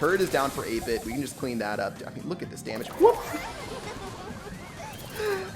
turret is down for 8-bit. We can just clean that up. I mean, look at this damage. Whoop.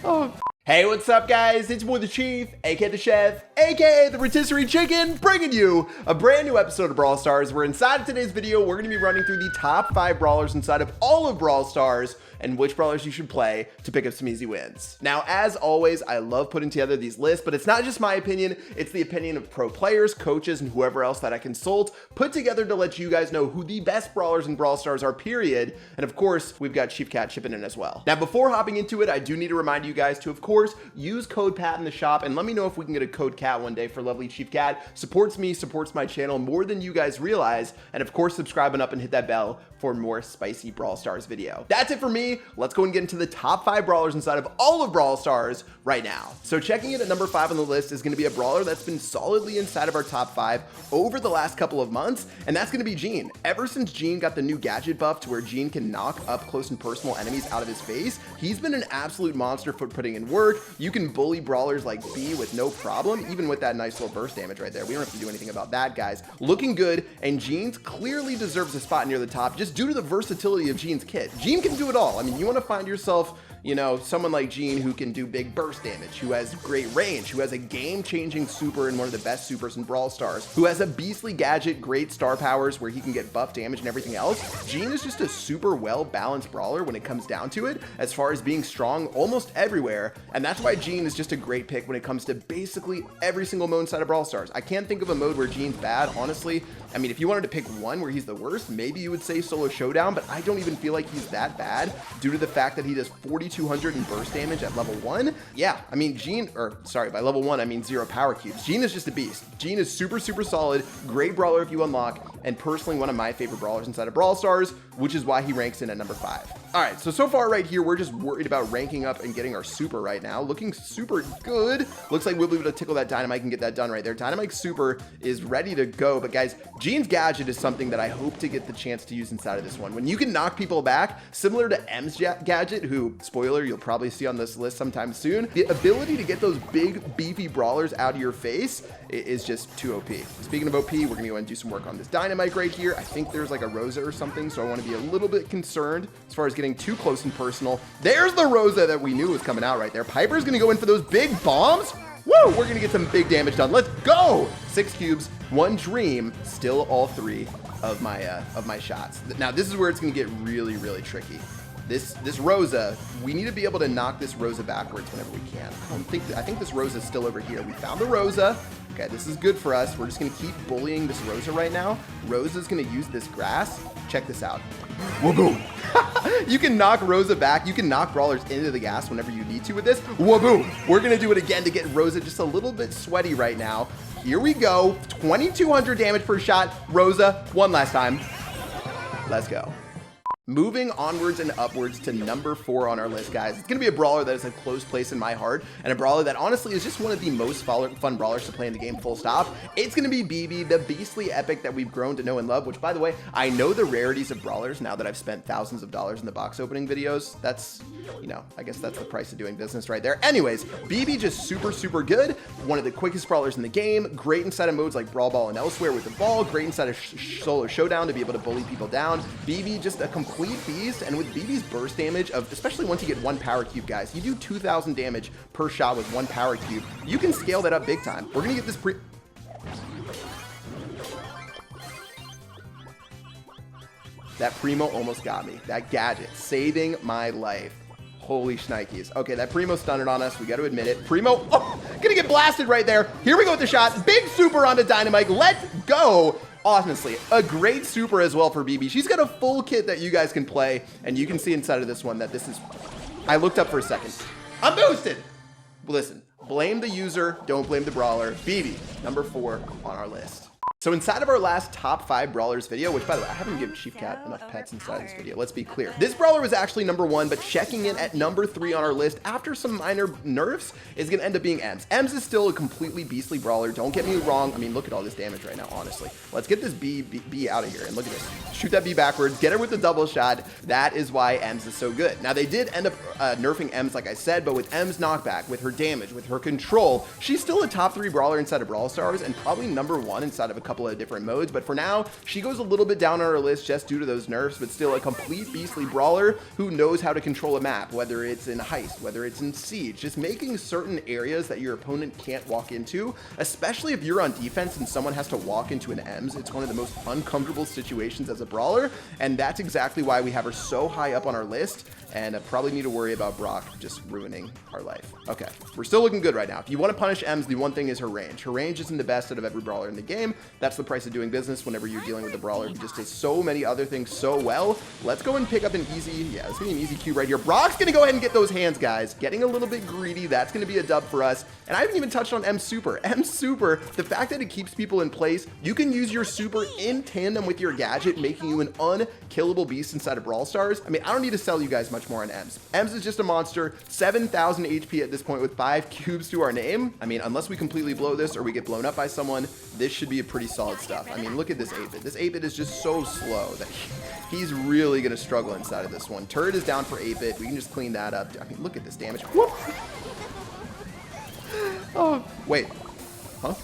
Oh. Hey, what's up, guys? It's more the Chief, aka the Chef, aka the Rotisserie Chicken, bringing you a brand new episode of Brawl Stars, where inside of today's video, we're going to be running through the top 5 brawlers inside of all of Brawl Stars, and which brawlers you should play to pick up some easy wins. Now, as always, I love putting together these lists, but it's not just my opinion, it's the opinion of pro players, coaches, and whoever else that I consult, put together to let you guys know who the best brawlers in Brawl Stars are, period. And of course, we've got Chief Cat chipping in as well. Now, before hopping into it, I do need to remind you guys to, of course, use code PAT in the shop, and let me know if we can get a code CAT one day for lovely Chief Cat. Supports me, supports my channel more than you guys realize, and of course, subscribe up and hit that bell for more spicy Brawl Stars video. That's it for me. Let's go and get into the top 5 brawlers inside of all of Brawl Stars right now. So checking in at number 5 on the list is going to be a brawler that's been solidly inside of our top 5 over the last couple of months, and that's going to be Gene. Ever since Gene got the new gadget buff to where Gene can knock up close and personal enemies out of his face, he's been an absolute monster for putting in work. You can bully brawlers like B with no problem, even with that nice little burst damage right there. We don't have to do anything about that, guys. Looking good, and Gene clearly deserves a spot near the top just due to the versatility of Gene's kit. Gene can do it all. I mean, you want to find yourself, you know, someone like Gene who can do big burst damage, who has great range, who has a game-changing super and one of the best supers in Brawl Stars, who has a beastly gadget, great star powers where he can get buff damage and everything else. Gene is just a super well-balanced brawler when it comes down to it, as far as being strong almost everywhere, and that's why Gene is just a great pick when it comes to basically every single mode inside of Brawl Stars. I can't think of a mode where Gene's bad, honestly. I mean, if you wanted to pick one where he's the worst, maybe you would say Solo Showdown, but I don't even feel like he's that bad due to the fact that he does 4,200 in burst damage at level 1. Yeah, I mean, Gene, or sorry, by level 1, I mean 0 power cubes. Gene is just a beast. Gene is super, super solid, great brawler if you unlock, and personally one of my favorite brawlers inside of Brawl Stars, which is why he ranks in at number 5. All right, so far right here, we're just worried about ranking up and getting our super right now. Looking super good. Looks like we'll be able to tickle that Dynamite and get that done right there. Dynamite's super is ready to go, but guys, Gene's gadget is something that I hope to get the chance to use inside of this one. When you can knock people back, similar to M's gadget, who, spoiler, you'll probably see on this list sometime soon, the ability to get those big, beefy brawlers out of your face is just too OP. Speaking of OP, we're gonna go and do some work on this Dynamite right here. I think there's like a Rosa or something, so I wanna be a little bit concerned as far as getting too close and personal. There's the Rosa that we knew was coming out right there. Piper's gonna go in for those big bombs. Woo, we're gonna get some big damage done. Let's go! 6 cubes, 1 dream, still all 3 of my shots. Now this is where it's gonna get really, really tricky. This Rosa, we need to be able to knock this Rosa backwards whenever we can. I think this Rosa is still over here. We found the Rosa. Okay, this is good for us. We're just gonna keep bullying this Rosa right now. Rosa's gonna use this grass. Check this out. Whoa, boom. You can knock Rosa back. You can knock brawlers into the gas whenever you need to with this. Whoa, boom. We're gonna do it again to get Rosa just a little bit sweaty right now. Here we go. 2,200 damage per shot. Rosa, one last time. Let's go. Moving onwards and upwards to number 4 on our list, guys. It's going to be a brawler that is a close place in my heart, and a brawler that honestly is just one of the most fun brawlers to play in the game, full stop. It's going to be BB, the beastly epic that we've grown to know and love, which, by the way, I know the rarities of brawlers now that I've spent thousands of dollars in the box opening videos. That's, you know, I guess that's the price of doing business right there. Anyways, BB just super, super good. One of the quickest brawlers in the game. Great inside of modes like Brawl Ball and elsewhere with the ball. Great inside of Solo Showdown to be able to bully people down. BB just a complete beast, and with BB's burst damage of, especially once you get 1 power cube, guys, you do 2,000 damage per shot with 1 power cube. You can scale that up big time. We're gonna get this that Primo almost got me. That gadget saving my life. Holy shnikes. Okay, that Primo stunned on us. We got to admit it. Primo, oh, gonna get blasted right there. Here we go with the shot. Big super onto Dynamite. Let's go. Honestly, a great super as well for BB. She's got a full kit that you guys can play, and you can see inside of this one that this is... I looked up for a second. I'm boosted! Listen, blame the user, don't blame the brawler. BB, number 4 on our list. So inside of our last top 5 brawlers video, which by the way, I haven't given Chief Cat enough pets inside this video, let's be clear. This brawler was actually number 1, but checking in at number 3 on our list after some minor nerfs is gonna end up being Ems. Ems is still a completely beastly brawler, don't get me wrong. I mean, look at all this damage right now, honestly. Let's get this B out of here, and look at this. Shoot that B backwards, get her with the double shot. That is why Ems is so good. Now they did end up nerfing Ems, like I said, but with Ems knockback, with her damage, with her control, she's still a top 3 brawler inside of Brawl Stars, and probably number 1 inside of a couple couple of different modes, but for now, she goes a little bit down on our list just due to those nerfs, but still a complete beastly brawler who knows how to control a map, whether it's in Heist, whether it's in Siege, just making certain areas that your opponent can't walk into, especially if you're on defense and someone has to walk into an EMS. It's one of the most uncomfortable situations as a brawler, and that's exactly why we have her so high up on our list, and probably need to worry about Brock just ruining our life. Okay, we're still looking good right now. If you want to punish EMS, the one thing is her range. Her range isn't the best out of every brawler in the game. That's the price of doing business whenever you're dealing with a brawler who just does so many other things so well. Let's go and pick up an easy, yeah, it's gonna be an easy cube right here. Brock's gonna go ahead and get those hands, guys. Getting a little bit greedy, that's gonna be a dub for us. And I haven't even touched on M Super. M Super, the fact that it keeps people in place, you can use your super in tandem with your gadget, making you an unkillable beast inside of Brawl Stars. I mean, I don't need to sell you guys much more on Ems. Ems is just a monster, 7,000 HP at this point with 5 cubes to our name. I mean, unless we completely blow this or we get blown up by someone, this should be a pretty solid stuff. I mean, look at this 8-bit. This 8-bit is just so slow that he's really going to struggle inside of this one. Turret is down for 8-bit. We can just clean that up. I mean, look at this damage. Whoop. Oh, wait. Huh?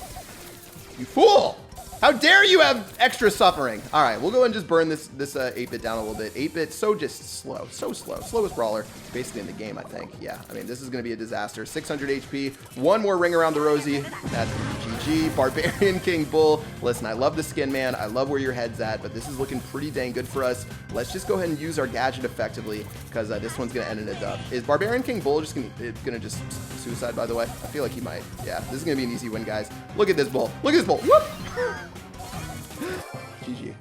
You fool! How dare you have extra suffering? All right, we'll go and just burn this 8-bit down a little bit. 8-bit, so just slow, so slow. Slowest brawler, basically in the game, I think. Yeah, I mean, this is gonna be a disaster. 600 HP, one more ring around the rosy. That's GG, Barbarian King Bull. Listen, I love the skin, man. I love where your head's at, but this is looking pretty dang good for us. Let's just go ahead and use our gadget effectively, because this one's gonna end in a dub. Is Barbarian King Bull just gonna just suicide, by the way? I feel like he might. Yeah, this is gonna be an easy win, guys. Look at this bull. Look at this bull. Whoop! GG.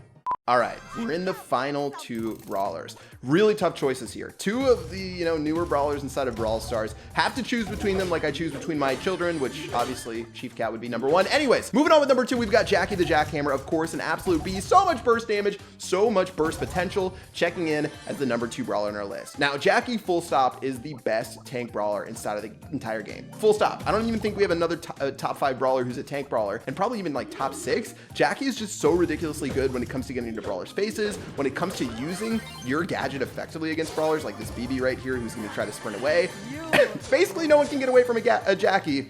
All right, we're in the final 2 brawlers. Really tough choices here. 2 of the, newer brawlers inside of Brawl Stars. Have to choose between them like I choose between my children, which obviously Chief Cat would be number 1. Anyways, moving on with number 2, we've got Jackie the Jackhammer, of course, an absolute beast. So much burst damage, so much burst potential, checking in as the number 2 brawler on our list. Now, Jackie, full stop, is the best tank brawler inside of the entire game. Full stop. I don't even think we have another top 5 brawler who's a tank brawler, and probably even like top 6. Jackie is just so ridiculously good when it comes to getting into brawlers' faces, when it comes to using your gadget effectively against brawlers, like this BB right here who's going to try to sprint away. Basically, no one can get away from a Jackie.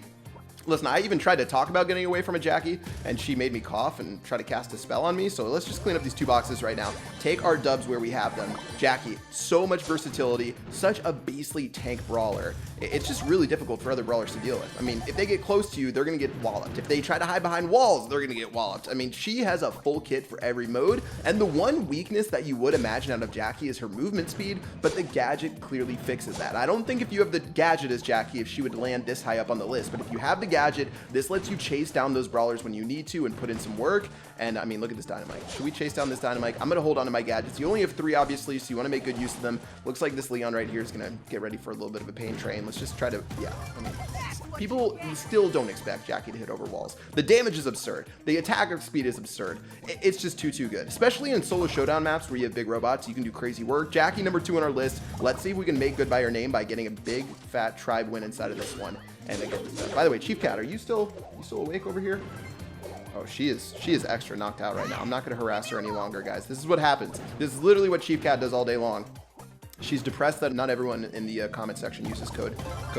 Listen, I even tried to talk about getting away from a Jackie, and she made me cough and try to cast a spell on me. So let's just clean up these 2 boxes right now. Take our dubs where we have them. Jackie, so much versatility, such a beastly tank brawler. It's just really difficult for other brawlers to deal with. I mean, if they get close to you, they're going to get walloped. If they try to hide behind walls, they're going to get walloped. I mean, she has a full kit for every mode, and the one weakness that you would imagine out of Jackie is her movement speed, but the gadget clearly fixes that. I don't think if you have the gadget as Jackie, if she would land this high up on the list, but if you have the gadget, this lets you chase down those brawlers when you need to and put in some work. And I mean, look at this dynamite. Should we chase down this dynamite? I'm going to hold on to my gadgets. You only have 3, obviously, so you want to make good use of them. Looks like this Leon right here is going to get ready for a little bit of a pain train. Let's just try to, yeah, I mean, people still don't expect Jackie to hit over walls. The damage is absurd. The attack speed is absurd. It's just too good. Especially in solo showdown maps where you have big robots, you can do crazy work. Jackie, number 2 on our list. Let's see if we can make good by her name by getting a big, fat tribe win inside of this one. And then get this done. By the way, Chief Cat, are you still awake over here? Oh, she is extra knocked out right now. I'm not going to harass her any longer, guys. This is what happens. This is literally what Chief Cat does all day long. She's depressed that not everyone in the comment section uses code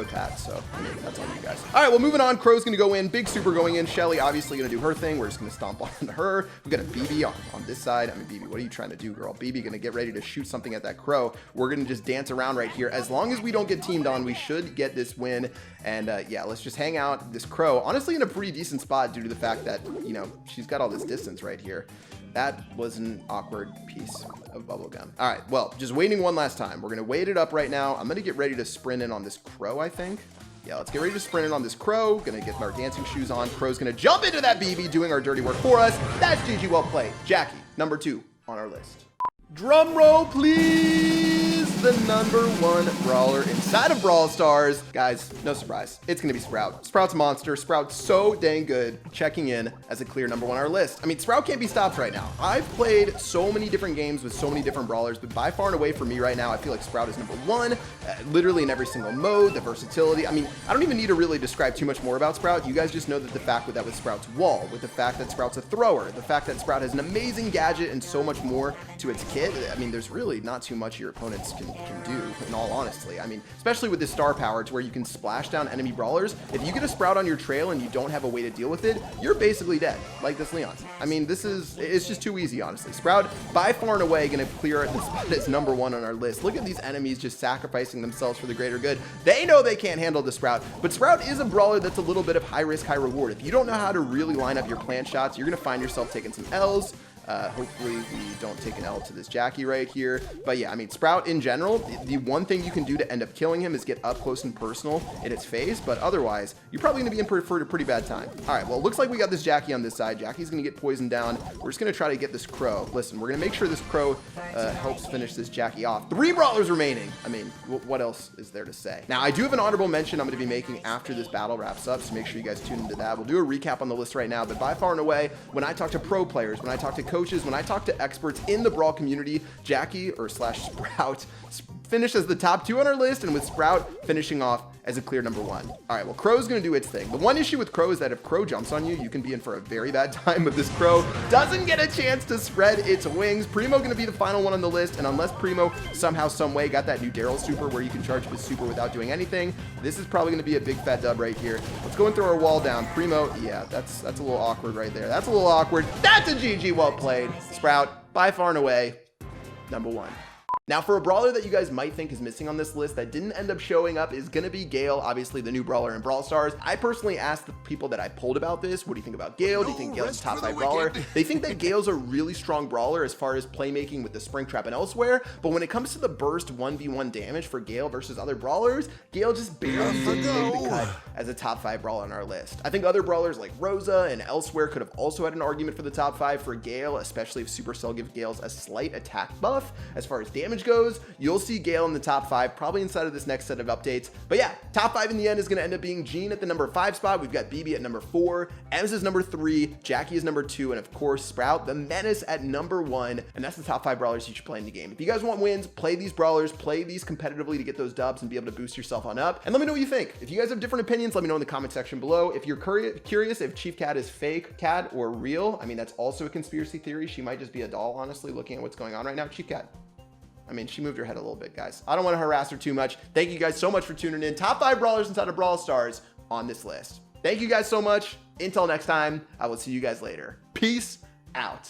PAT, so I mean, that's on you guys. All right, well, moving on. Crow's going to go in. Big Super going in. Shelly obviously going to do her thing. We're just going to stomp on her. We've got a BB on this side. I mean, BB, what are you trying to do, girl? BB going to get ready to shoot something at that Crow. We're going to just dance around right here. As long as we don't get teamed on, we should get this win. And yeah, let's just hang out. This Crow, honestly, in a pretty decent spot due to the fact that, she's got all this distance right here. That was an awkward piece of bubblegum. All right, well, just waiting one last time. We're going to wait it up right now. I'm going to get ready to sprint in on this Crow, I think. Yeah, let's get ready to sprint in on this Crow. Going to get our dancing shoes on. Crow's going to jump into that BB, doing our dirty work for us. That's GG, well played. Jackie, number 2 on our list. Drum roll, please. The number 1 brawler inside of Brawl Stars. Guys, no surprise. It's going to be Sprout. Sprout's a monster. Sprout's so dang good, checking in as a clear number 1 on our list. I mean, Sprout can't be stopped right now. I've played so many different games with so many different brawlers, but by far and away for me right now, I feel like Sprout is number 1, literally in every single mode, the versatility. I mean, I don't even need to really describe too much more about Sprout. You guys just know that the fact with Sprout's wall, with the fact that Sprout's a thrower, the fact that Sprout has an amazing gadget and so much more to its kit. I mean, there's really not too much your opponents can think you can do, in all honesty. I mean, especially with this star power to where you can splash down enemy brawlers. If you get a Sprout on your trail and you don't have a way to deal with it, you're basically dead, like this Leon. I mean, it's just too easy, honestly. Sprout, by far and away, going to clear the spot as number 1 on our list. Look at these enemies just sacrificing themselves for the greater good. They know they can't handle the Sprout, but Sprout is a brawler that's a little bit of high risk, high reward. If you don't know how to really line up your plant shots, you're going to find yourself taking some L's. Hopefully we don't take an L to this Jackie right here. But yeah, I mean, Sprout in general, the one thing you can do to end up killing him is get up close and personal in its face. But otherwise, you're probably going to be in for a pretty bad time. All right, well, it looks like we got this Jackie on this side. Jackie's going to get poisoned down. We're just going to try to get this Crow. Listen, we're going to make sure this Crow helps finish this Jackie off. 3 brawlers remaining. I mean, what else is there to say? Now, I do have an honorable mention I'm going to be making after this battle wraps up, so make sure you guys tune into that. We'll do a recap on the list right now, but by far and away, when I talk to pro players, when I talk to coaches, when I talk to experts in the Brawl community, Jackie or slash Sprout finished as the top 2 on our list, and with Sprout finishing off as a clear number 1. All right, well, Crow's gonna do its thing. The one issue with Crow is that if Crow jumps on you, you can be in for a very bad time. But this Crow doesn't get a chance to spread its wings. Primo gonna be the final one on the list, and unless Primo somehow, some way got that new Daryl super where you can charge with super without doing anything, this is probably gonna be a big fat dub right here. Let's go and throw our wall down. Primo, yeah, that's a little awkward right there. That's a little awkward. That's a GG, well played. Sprout, by far and away, number 1. Now, for a brawler that you guys might think is missing on this list that didn't end up showing up is going to be Gale, obviously the new brawler in Brawl Stars. I personally asked the people that I polled about this, what do you think about Gale? Do you think Gale's a top 5 brawler? They think that Gale's a really strong brawler as far as playmaking with the Springtrap and elsewhere, but when it comes to the burst 1v1 damage for Gale versus other brawlers, Gale just barely didn't make the cut as a top 5 brawler on our list. I think other brawlers like Rosa and elsewhere could have also had an argument for the top 5 for Gale, especially if Supercell gives Gale's a slight attack buff as far as damage goes. You'll see Gale in the top 5 probably inside of this next set of updates. But yeah, top 5 in the end is going to end up being Jean at the number 5 spot. We've got BB at number 4, Ems is number 3, Jackie is number 2, and of course Sprout the Menace at number 1. And that's the top 5 brawlers you should play in the game. If you guys want wins, play these brawlers, play these competitively to get those dubs and be able to boost yourself on up. And let me know what you think. If you guys have different opinions, let me know in the comment section below. If you're curious if Chief Cat is fake cat or real, I mean, that's also a conspiracy theory. She might just be a doll, honestly, looking at what's going on right now. Chief Cat, I mean, she moved her head a little bit, guys. I don't want to harass her too much. Thank you guys so much for tuning in. Top 5 brawlers inside of Brawl Stars on this list. Thank you guys so much. Until next time, I will see you guys later. Peace out.